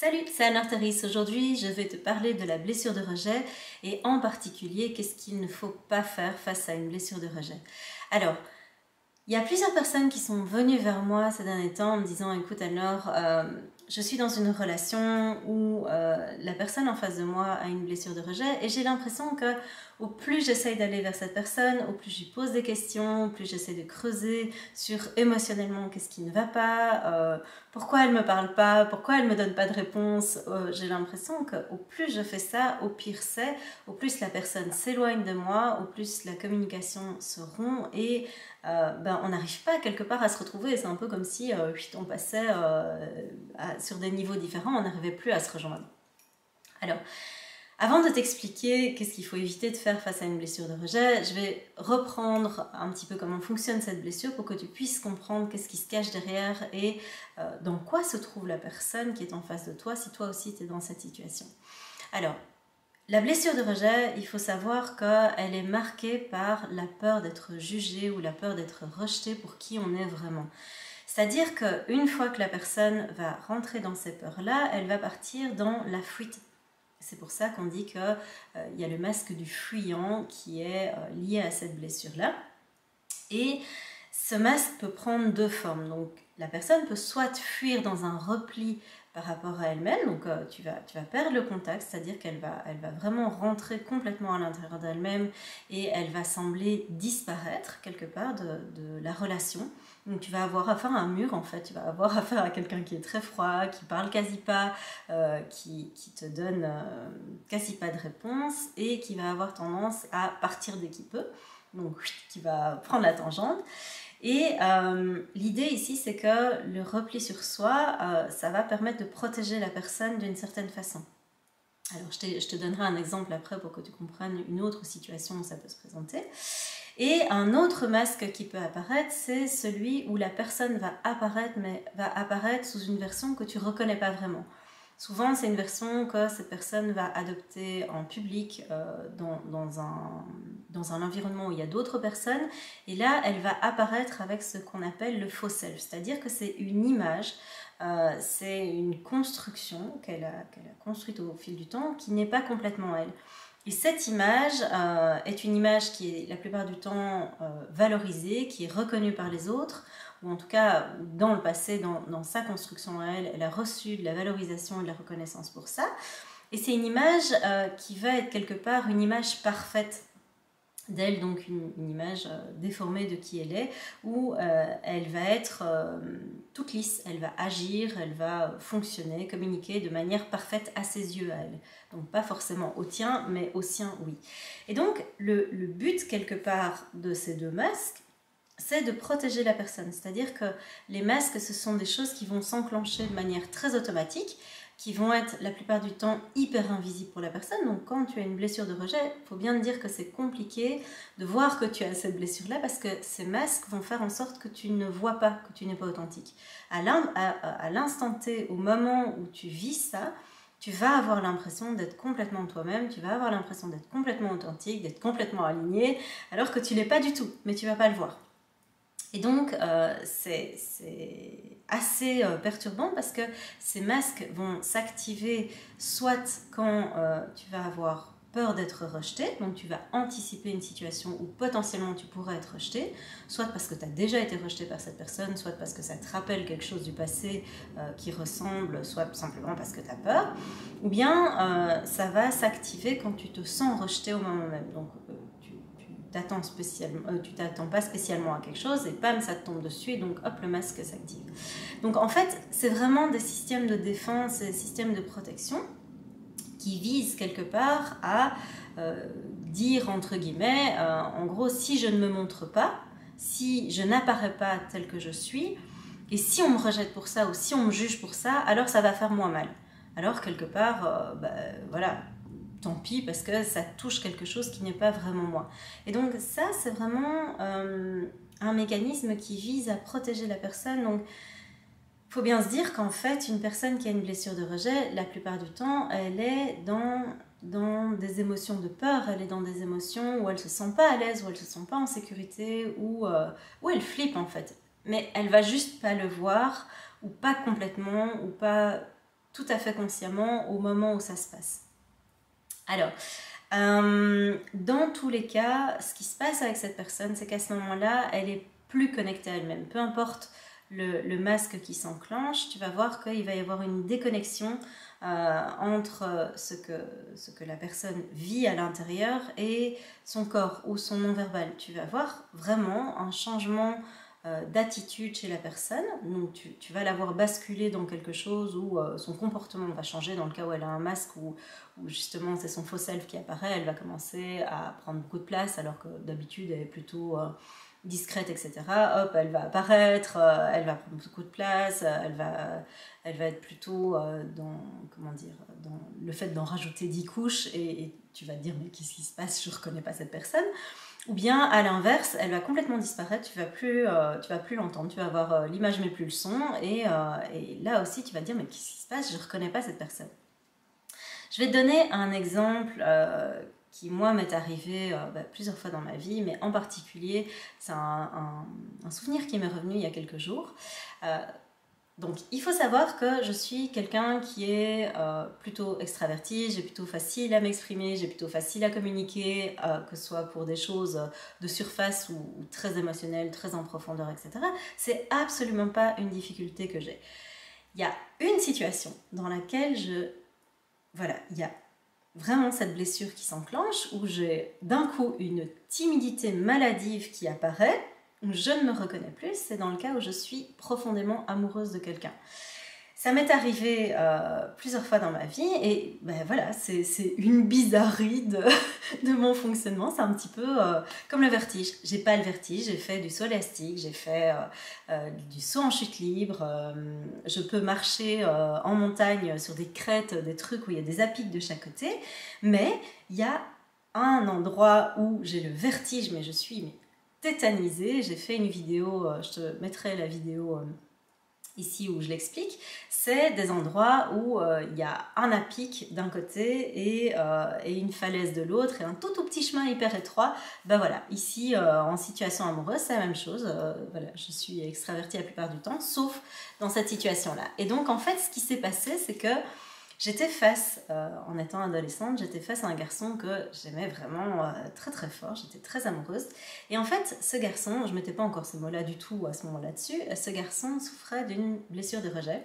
Salut, c'est Anne Arteris. Aujourd'hui, je vais te parler de la blessure de rejet et en particulier, qu'est-ce qu'il ne faut pas faire face à une blessure de rejet. Alors, il y a plusieurs personnes qui sont venues vers moi ces derniers temps en me disant « Écoute alors, je suis dans une relation où la personne en face de moi a une blessure de rejet et j'ai l'impression que au plus j'essaye d'aller vers cette personne, au plus je lui pose des questions, au plus j'essaie de creuser sur émotionnellement qu'est-ce qui ne va pas, pourquoi elle ne me parle pas, pourquoi elle ne me donne pas de réponse. J'ai l'impression qu'au plus je fais ça, au pire c'est, au plus la personne s'éloigne de moi, au plus la communication se rompt et on n'arrive pas quelque part à se retrouver. C'est un peu comme si on passait sur des niveaux différents, on n'arrivait plus à se rejoindre. Alors, avant de t'expliquer qu'est-ce qu'il faut éviter de faire face à une blessure de rejet, je vais reprendre un petit peu comment fonctionne cette blessure pour que tu puisses comprendre qu'est-ce qui se cache derrière et dans quoi se trouve la personne qui est en face de toi si toi aussi tu es dans cette situation. Alors, la blessure de rejet, il faut savoir qu'elle est marquée par la peur d'être jugé ou la peur d'être rejeté pour qui on est vraiment. C'est-à-dire qu'une fois que la personne va rentrer dans ces peurs-là, elle va partir dans la fuite. C'est pour ça qu'on dit qu'il y a le masque du fuyant qui est lié à cette blessure-là. Et ce masque peut prendre deux formes. Donc, la personne peut soit fuir dans un repli par rapport à elle-même, donc tu vas perdre le contact, c'est-à-dire qu'elle va vraiment rentrer complètement à l'intérieur d'elle-même et elle va sembler disparaître quelque part de la relation. Donc tu vas avoir affaire à un mur en fait, tu vas avoir affaire à quelqu'un qui est très froid, qui parle quasi pas, qui te donne quasi pas de réponse et qui va avoir tendance à partir dès qu'il peut, donc qui va prendre la tangente. Et l'idée ici, c'est que le repli sur soi, ça va permettre de protéger la personne d'une certaine façon. Alors, je te donnerai un exemple après pour que tu comprennes une autre situation où ça peut se présenter. Et un autre masque qui peut apparaître, c'est celui où la personne va apparaître, mais va apparaître sous une version que tu ne reconnais pas vraiment. Souvent, c'est une version que cette personne va adopter en public dans un environnement où il y a d'autres personnes. Et là, elle va apparaître avec ce qu'on appelle le faux self. C'est-à-dire que c'est une image, c'est une construction qu'elle a construite au fil du temps qui n'est pas complètement elle. Et cette image est une image qui est la plupart du temps valorisée, qui est reconnue par les autres, ou en tout cas dans le passé, dans sa construction à elle, elle a reçu de la valorisation et de la reconnaissance pour ça. Et c'est une image qui va être quelque part une image parfaite d'elle, donc une image déformée de qui elle est, où elle va être toute lisse, elle va agir, elle va fonctionner, communiquer de manière parfaite à ses yeux à elle. Donc pas forcément au tien, mais au sien, oui. Et donc le but quelque part de ces deux masques, c'est de protéger la personne. C'est-à-dire que les masques, ce sont des choses qui vont s'enclencher de manière très automatique, qui vont être la plupart du temps hyper invisibles pour la personne. Donc quand tu as une blessure de rejet, il faut bien te dire que c'est compliqué de voir que tu as cette blessure-là parce que ces masques vont faire en sorte que tu ne vois pas que tu n'es pas authentique. À l'instant T, au moment où tu vis ça, tu vas avoir l'impression d'être complètement toi-même, tu vas avoir l'impression d'être complètement authentique, d'être complètement aligné, alors que tu ne l'es pas du tout, mais tu ne vas pas le voir. Et donc, c'est assez perturbant parce que ces masques vont s'activer soit quand tu vas avoir peur d'être rejeté, donc tu vas anticiper une situation où potentiellement tu pourrais être rejeté, soit parce que tu as déjà été rejeté par cette personne, soit parce que ça te rappelle quelque chose du passé qui ressemble, soit simplement parce que tu as peur, ou bien ça va s'activer quand tu te sens rejeté au moment même. Donc, tu t'attends pas spécialement à quelque chose et bam, ça te tombe dessus et donc hop, le masque s'active. Donc en fait, c'est vraiment des systèmes de défense et des systèmes de protection qui visent quelque part à dire entre guillemets, en gros, si je ne me montre pas, si je n'apparais pas tel que je suis, et si on me rejette pour ça ou si on me juge pour ça, alors ça va faire moins mal. Alors quelque part, voilà, tant pis parce que ça touche quelque chose qui n'est pas vraiment moi. Et donc ça, c'est vraiment un mécanisme qui vise à protéger la personne. Donc il faut bien se dire qu'en fait, une personne qui a une blessure de rejet, la plupart du temps, elle est dans des émotions de peur, elle est dans des émotions où elle ne se sent pas à l'aise, où elle ne se sent pas en sécurité, où elle flippe en fait. Mais elle va juste pas le voir, ou pas complètement, ou pas tout à fait consciemment au moment où ça se passe. Alors, dans tous les cas, ce qui se passe avec cette personne, c'est qu'à ce moment-là, elle est plus connectée à elle-même. Peu importe le masque qui s'enclenche, tu vas voir qu'il va y avoir une déconnexion entre ce que la personne vit à l'intérieur et son corps ou son non-verbal. Tu vas voir vraiment un changement d'attitude chez la personne. Donc tu vas la voir basculer dans quelque chose où son comportement va changer dans le cas où elle a un masque où justement c'est son faux self qui apparaît. Elle va commencer à prendre beaucoup de place alors que d'habitude elle est plutôt discrète, etc. Hop, elle va apparaître, elle va prendre beaucoup de place, elle va être plutôt dans, comment dire, dans le fait d'en rajouter 10 couches et tu vas te dire mais qu'est-ce qui se passe, je ne reconnais pas cette personne. Ou bien à l'inverse, elle va complètement disparaître, tu vas plus l'entendre, tu vas avoir l'image mais plus le son et là aussi tu vas te dire mais qu'est-ce qui se passe, je ne reconnais pas cette personne. Je vais te donner un exemple qui moi m'est arrivé plusieurs fois dans ma vie, mais en particulier c'est un souvenir qui m'est revenu il y a quelques jours. Donc il faut savoir que je suis quelqu'un qui est plutôt extraverti, j'ai plutôt facile à m'exprimer, j'ai plutôt facile à communiquer, que ce soit pour des choses de surface ou très émotionnelles, très en profondeur, etc. C'est absolument pas une difficulté que j'ai. Il y a une situation dans laquelle il y a vraiment cette blessure qui s'enclenche, où j'ai d'un coup une timidité maladive qui apparaît, où je ne me reconnais plus, c'est dans le cas où je suis profondément amoureuse de quelqu'un. Ça m'est arrivé plusieurs fois dans ma vie et voilà, c'est une bizarrerie de mon fonctionnement. C'est un petit peu comme le vertige. J'ai pas le vertige, j'ai fait du saut élastique, j'ai fait du saut en chute libre. Je peux marcher en montagne sur des crêtes, des trucs où il y a des apics de chaque côté. Mais il y a un endroit où j'ai le vertige, mais je suis tétanisée. J'ai fait une vidéo, je te mettrai la vidéo ici où je l'explique, c'est des endroits où il y a un à-pic d'un côté et une falaise de l'autre et un tout petit chemin hyper étroit. Ben voilà, ici en situation amoureuse, c'est la même chose. Voilà, je suis extravertie la plupart du temps, sauf dans cette situation-là. Et donc en fait, ce qui s'est passé, c'est que j'étais face, en étant adolescente, j'étais face à un garçon que j'aimais vraiment très très fort, j'étais très amoureuse. Et en fait, ce garçon, je ne mettais pas encore ces mots-là du tout à ce moment-là dessus, ce garçon souffrait d'une blessure de rejet.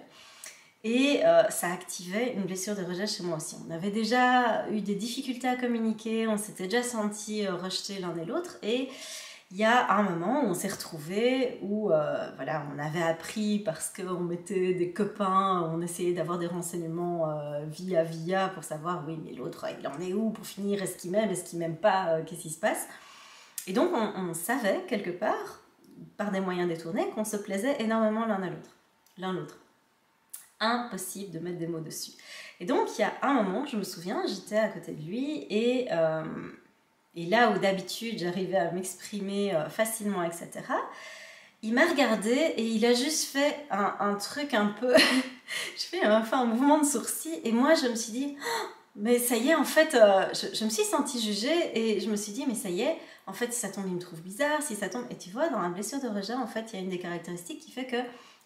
Et ça activait une blessure de rejet chez moi aussi. On avait déjà eu des difficultés à communiquer, on s'était déjà sentis rejetés l'un et l'autre. Et il y a un moment où on s'est retrouvés, où voilà, on avait appris parce qu'on mettait des copains, on essayait d'avoir des renseignements via pour savoir, oui, mais l'autre, il en est où pour finir, est-ce qu'il m'aime pas, qu'est-ce qui se passe. Et donc on savait quelque part, par des moyens détournés, qu'on se plaisait énormément l'un l'autre. Impossible de mettre des mots dessus. Et donc il y a un moment, je me souviens, j'étais à côté de lui et là où d'habitude j'arrivais à m'exprimer facilement, etc., il m'a regardé et il a juste fait un truc un peu... je fais un mouvement de sourcil et moi je me suis dit, oh, mais ça y est, en fait, je me suis sentie jugée et je me suis dit, mais ça y est, en fait, si ça tombe, il me trouve bizarre, si ça tombe... Et tu vois, dans la blessure de rejet, en fait, il y a une des caractéristiques qui fait que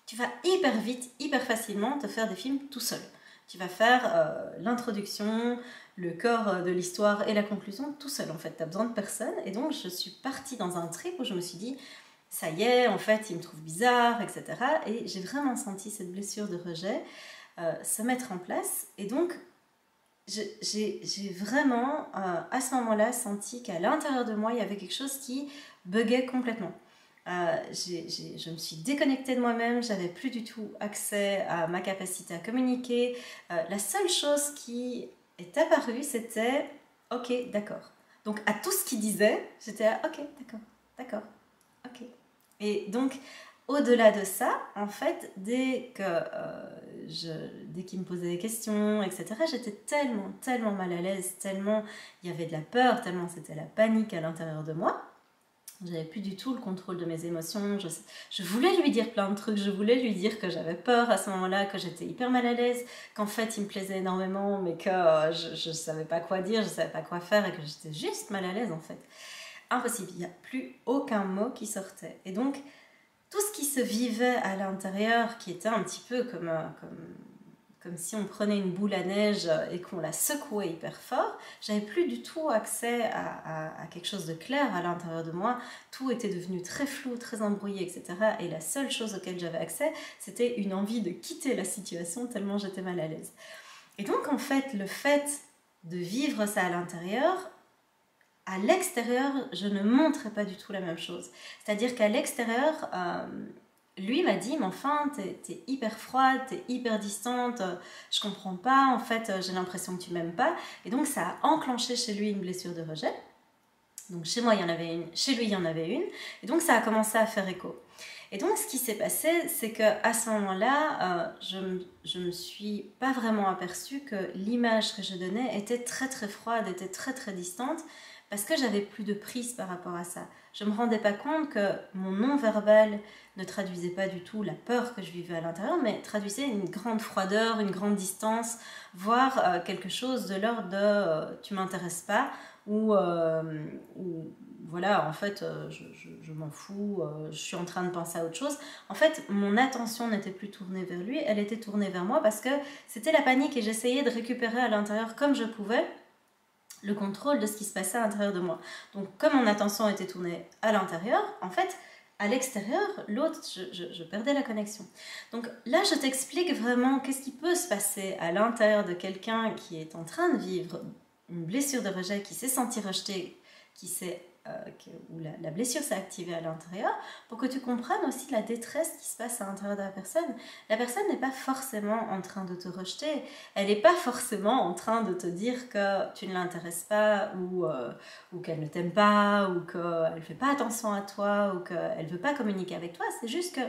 tu vas hyper vite, hyper facilement te faire des films tout seul. Tu vas faire l'introduction, le corps de l'histoire et la conclusion tout seul en fait. Tu n'as besoin de personne. Et donc je suis partie dans un trip où je me suis dit, ça y est, en fait, il me trouve bizarre, etc. Et j'ai vraiment senti cette blessure de rejet se mettre en place. Et donc, j'ai vraiment, à ce moment-là, senti qu'à l'intérieur de moi, il y avait quelque chose qui buguait complètement. Je me suis déconnectée de moi-même, j'avais plus du tout accès à ma capacité à communiquer. La seule chose qui est apparue, c'était « ok, d'accord ». Donc à tout ce qu'il disait, j'étais « ok, d'accord, ok ». Et donc, au-delà de ça, en fait, dès qu'il me posait des questions, etc., j'étais tellement mal à l'aise, tellement il y avait de la peur, tellement c'était la panique à l'intérieur de moi. J'avais plus du tout le contrôle de mes émotions. Je voulais lui dire plein de trucs. Je voulais lui dire que j'avais peur à ce moment-là, que j'étais hyper mal à l'aise, qu'en fait il me plaisait énormément, mais que je ne savais pas quoi dire, je ne savais pas quoi faire et que j'étais juste mal à l'aise en fait. Impossible, il n'y a plus aucun mot qui sortait. Et donc, tout ce qui se vivait à l'intérieur, qui était un petit peu comme comme si on prenait une boule à neige et qu'on la secouait hyper fort. J'avais plus du tout accès à quelque chose de clair à l'intérieur de moi. Tout était devenu très flou, très embrouillé, etc. Et la seule chose auquel j'avais accès, c'était une envie de quitter la situation tellement j'étais mal à l'aise. Et donc en fait, le fait de vivre ça à l'intérieur, à l'extérieur, je ne montrais pas du tout la même chose. C'est-à-dire qu'à l'extérieur, lui m'a dit, mais enfin, t'es hyper froide, t'es hyper distante, je comprends pas, en fait, j'ai l'impression que tu m'aimes pas. Et donc, ça a enclenché chez lui une blessure de rejet. Donc, chez moi, il y en avait une, chez lui, il y en avait une. Et donc, ça a commencé à faire écho. Et donc, ce qui s'est passé, c'est qu'à ce moment-là, je me suis pas vraiment aperçue que l'image que je donnais était très, très froide, était très, très distante, parce que j'avais plus de prise par rapport à ça. Je ne me rendais pas compte que mon non-verbal ne traduisait pas du tout la peur que je vivais à l'intérieur, mais traduisait une grande froideur, une grande distance, voire quelque chose de l'ordre de tu m'intéresses pas, ou voilà, en fait, je m'en fous, je suis en train de penser à autre chose. En fait, mon attention n'était plus tournée vers lui, elle était tournée vers moi parce que c'était la panique et j'essayais de récupérer à l'intérieur comme je pouvais le contrôle de ce qui se passait à l'intérieur de moi. Donc, comme mon attention était tournée à l'intérieur, en fait, à l'extérieur, l'autre, je perdais la connexion. Donc là, je t'explique vraiment qu'est-ce qui peut se passer à l'intérieur de quelqu'un qui est en train de vivre une blessure de rejet, qui s'est senti rejeté, où la blessure s'est activée à l'intérieur, pour que tu comprennes aussi la détresse qui se passe à l'intérieur de la personne. La personne n'est pas forcément en train de te rejeter, elle n'est pas forcément en train de te dire que tu ne l'intéresses pas, ou qu'elle ne t'aime pas, ou qu'elle ne fait pas attention à toi, ou qu'elle ne veut pas communiquer avec toi. C'est juste que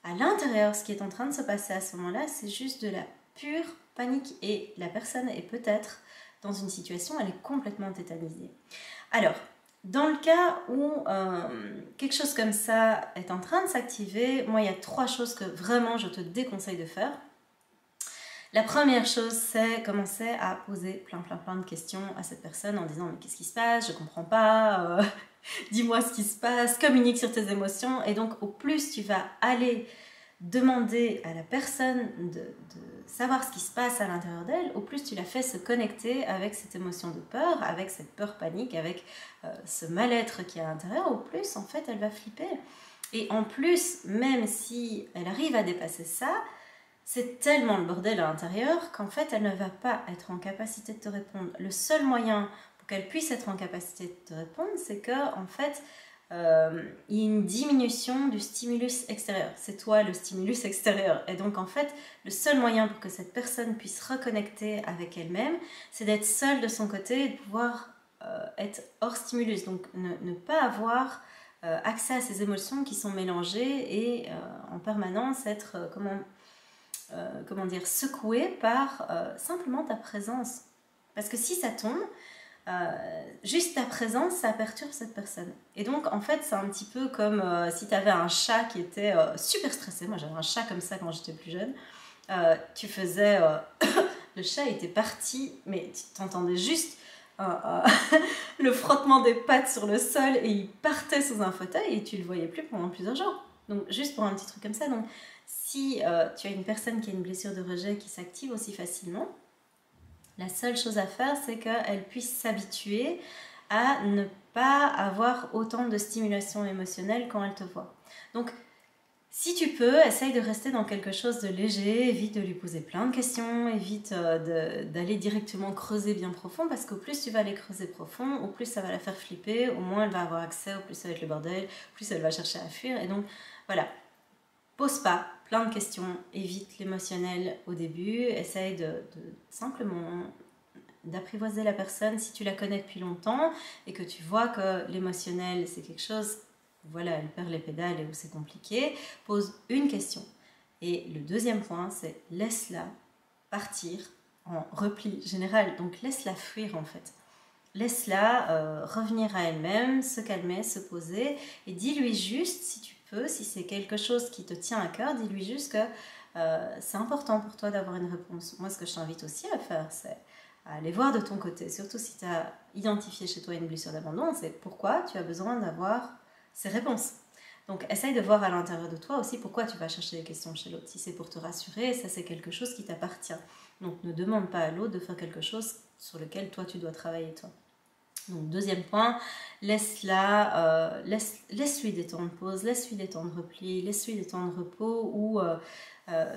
à l'intérieur, ce qui est en train de se passer à ce moment-là, c'est juste de la pure panique, et la personne est peut-être dans une situation, elle est complètement tétanisée. Alors, dans le cas où quelque chose comme ça est en train de s'activer, moi, il y a 3 choses que vraiment je te déconseille de faire. La première chose, c'est commencer à poser plein de questions à cette personne en disant « mais qu'est-ce qui se passe? Je comprends pas, dis-moi ce qui se passe, communique sur tes émotions ». Et donc, au plus tu vas aller demander à la personne de savoir ce qui se passe à l'intérieur d'elle, au plus tu la fais se connecter avec cette émotion de peur, avec cette peur panique, avec ce mal-être qui est à l'intérieur, au plus en fait elle va flipper. Et en plus, même si elle arrive à dépasser ça, c'est tellement le bordel à l'intérieur qu'en fait elle ne va pas être en capacité de te répondre. Le seul moyen pour qu'elle puisse être en capacité de te répondre, c'est que en fait il y a une diminution du stimulus extérieur. C'est toi le stimulus extérieur. Et donc en fait, le seul moyen pour que cette personne puisse reconnecter avec elle-même, c'est d'être seule de son côté et de pouvoir être hors stimulus. Donc ne pas avoir accès à ces émotions qui sont mélangées et en permanence être, comment dire, secouée par simplement ta présence. Parce que si ça tombe, juste ta présence, ça perturbe cette personne. Et donc, en fait, c'est un petit peu comme si tu avais un chat qui était super stressé. Moi, j'avais un chat comme ça quand j'étais plus jeune. Tu faisais... le chat était parti, mais tu t'entendais juste le frottement des pattes sur le sol et il partait sous un fauteuil et tu le voyais plus pendant plusieurs jours. Donc, juste pour un petit truc comme ça. Donc, si tu as une personne qui a une blessure de rejet qui s'active aussi facilement, la seule chose à faire, c'est qu'elle puisse s'habituer à ne pas avoir autant de stimulation émotionnelle quand elle te voit. Donc, si tu peux, essaye de rester dans quelque chose de léger, évite de lui poser plein de questions, évite d'aller directement creuser bien profond, parce qu'au plus tu vas aller creuser profond, au plus ça va la faire flipper, au moins elle va avoir accès, au plus ça va être le bordel, au plus elle va chercher à fuir. Et donc, voilà, pose pas plein de questions, évite l'émotionnel au début, essaye de simplement d'apprivoiser la personne si tu la connais depuis longtemps et que tu vois que l'émotionnel c'est quelque chose, voilà, elle perd les pédales et où c'est compliqué, pose une question. Et le deuxième point, c'est laisse-la partir en repli général, donc laisse-la fuir en fait. Laisse-la revenir à elle-même, se calmer, se poser et dis-lui juste, si tu peux, si c'est quelque chose qui te tient à cœur, dis-lui juste que c'est important pour toi d'avoir une réponse. Moi, ce que je t'invite aussi à faire, c'est à aller voir de ton côté, surtout si tu as identifié chez toi une blessure d'abandon, c'est pourquoi tu as besoin d'avoir ces réponses. Donc essaye de voir à l'intérieur de toi aussi pourquoi tu vas chercher des questions chez l'autre. Si c'est pour te rassurer, ça c'est quelque chose qui t'appartient. Donc ne demande pas à l'autre de faire quelque chose sur lequel toi tu dois travailler toi. Donc deuxième point, laisse-la, laisse-lui des temps de pause, laisse-lui des temps de repli, laisse-lui des temps de repos où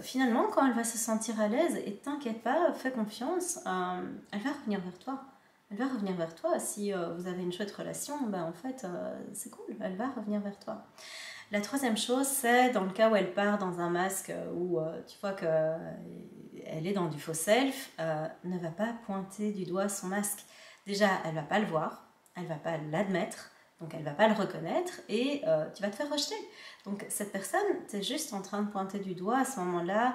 finalement quand elle va se sentir à l'aise, et t'inquiète pas, fais confiance, elle va revenir vers toi. Elle va revenir vers toi. Si vous avez une chouette relation, ben en fait c'est cool, elle va revenir vers toi. La troisième chose, c'est dans le cas où elle part dans un masque où tu vois qu'elle est dans du faux self, ne va pas pointer du doigt son masque. Déjà, elle ne va pas le voir, elle ne va pas l'admettre, donc elle ne va pas le reconnaître et tu vas te faire rejeter. Donc cette personne, tu es juste en train de pointer du doigt à ce moment-là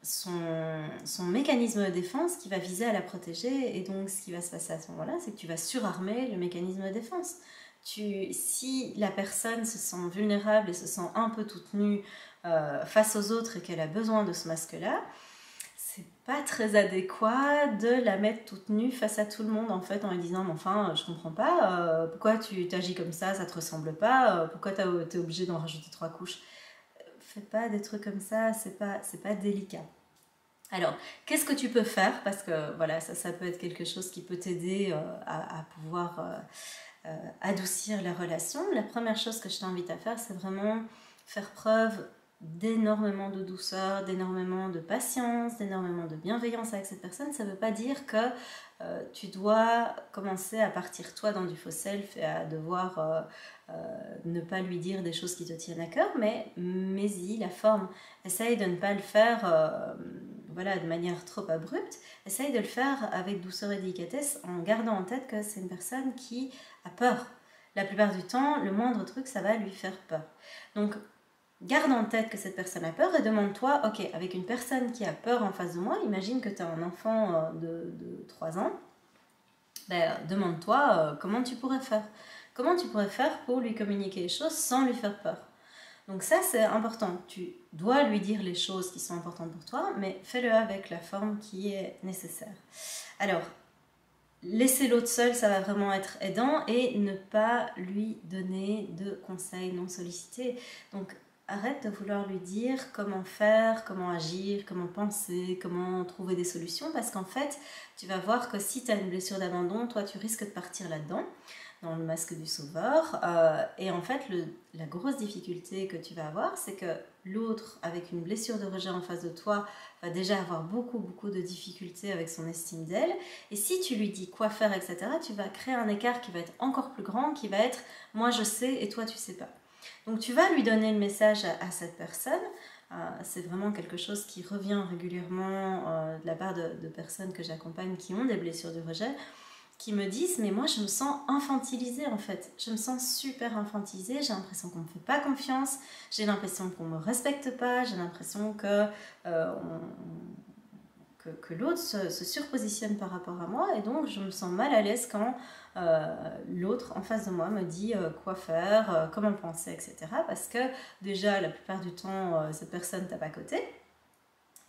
son mécanisme de défense qui va viser à la protéger. Et donc ce qui va se passer à ce moment-là, c'est que tu vas surarmer le mécanisme de défense. Si la personne se sent vulnérable et se sent un peu toute nue face aux autres et qu'elle a besoin de ce masque-là, c'est pas très adéquat de la mettre toute nue face à tout le monde en fait en lui disant mais enfin je comprends pas pourquoi tu t'agis comme ça te ressemble pas, pourquoi t'es obligé d'en rajouter 3 couches. Fais pas des trucs comme ça, c'est pas délicat. Alors, qu'est-ce que tu peux faire? Parce que voilà, ça peut être quelque chose qui peut t'aider à pouvoir adoucir la relation. La première chose que je t'invite à faire, c'est vraiment faire preuve d'énormément de douceur, d'énormément de patience, d'énormément de bienveillance avec cette personne. Ça ne veut pas dire que tu dois commencer à partir toi dans du faux self et à devoir ne pas lui dire des choses qui te tiennent à cœur, mais mets-y la forme. Essaye de ne pas le faire voilà, de manière trop abrupte. Essaye de le faire avec douceur et délicatesse en gardant en tête que c'est une personne qui a peur. La plupart du temps, le moindre truc, ça va lui faire peur. Donc, garde en tête que cette personne a peur et demande-toi, ok, avec une personne qui a peur en face de moi, imagine que tu as un enfant de 3 ans, ben, demande-toi comment tu pourrais faire. Comment tu pourrais faire pour lui communiquer les choses sans lui faire peur. Donc ça, c'est important. Tu dois lui dire les choses qui sont importantes pour toi, mais fais-le avec la forme qui est nécessaire. Alors, laisser l'autre seul, ça va vraiment être aidant et ne pas lui donner de conseils non sollicités. Donc, arrête de vouloir lui dire comment faire, comment agir, comment penser, comment trouver des solutions, parce qu'en fait, tu vas voir que si tu as une blessure d'abandon, toi, tu risques de partir là-dedans, dans le masque du sauveur. Et en fait, la grosse difficulté que tu vas avoir, c'est que l'autre, avec une blessure de rejet en face de toi, va déjà avoir beaucoup de difficultés avec son estime d'elle. Et si tu lui dis quoi faire, etc., tu vas créer un écart qui va être encore plus grand, qui va être « moi je sais et toi tu sais pas ». Donc tu vas lui donner le message à cette personne. C'est vraiment quelque chose qui revient régulièrement de la part de personnes que j'accompagne qui ont des blessures de rejet, qui me disent mais moi je me sens infantilisée en fait, je me sens super infantilisée, j'ai l'impression qu'on ne me fait pas confiance, j'ai l'impression qu'on ne me respecte pas, j'ai l'impression que l'autre se surpositionne par rapport à moi et donc je me sens mal à l'aise quand l'autre en face de moi me dit quoi faire, comment penser, etc. Parce que déjà la plupart du temps cette personne tape à côté.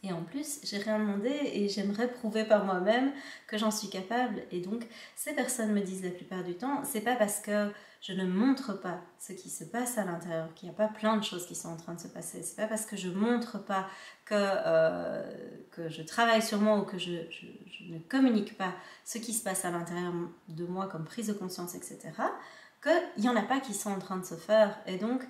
Et en plus, j'ai rien demandé et j'aimerais prouver par moi-même que j'en suis capable. Et donc, ces personnes me disent la plupart du temps, c'est pas parce que je ne montre pas ce qui se passe à l'intérieur, qu'il n'y a pas plein de choses qui sont en train de se passer. C'est pas parce que je montre pas que je travaille sur moi ou que je ne communique pas ce qui se passe à l'intérieur de moi comme prise de conscience, etc., qu'il n'y en a pas qui sont en train de se faire. Et donc,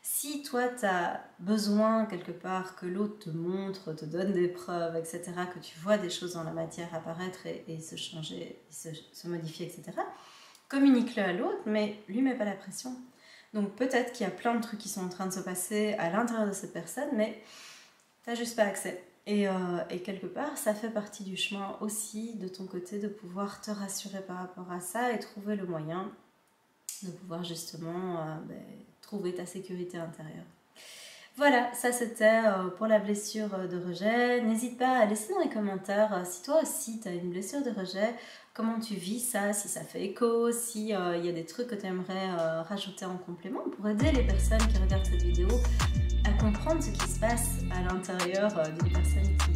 si toi, tu as besoin quelque part que l'autre te montre, te donne des preuves, etc., que tu vois des choses dans la matière apparaître et se changer, se modifier, etc., communique-le à l'autre, mais lui mets pas la pression. Donc peut-être qu'il y a plein de trucs qui sont en train de se passer à l'intérieur de cette personne, mais tu n'as juste pas accès. Et quelque part, ça fait partie du chemin aussi de ton côté de pouvoir te rassurer par rapport à ça et trouver le moyen de pouvoir justement trouver ta sécurité intérieure. Voilà, ça c'était pour la blessure de rejet. N'hésite pas à laisser dans les commentaires si toi aussi tu as une blessure de rejet, comment tu vis ça, si ça fait écho, s'il y a des trucs que tu aimerais rajouter en complément pour aider les personnes qui regardent cette vidéo à comprendre ce qui se passe à l'intérieur d'une personne qui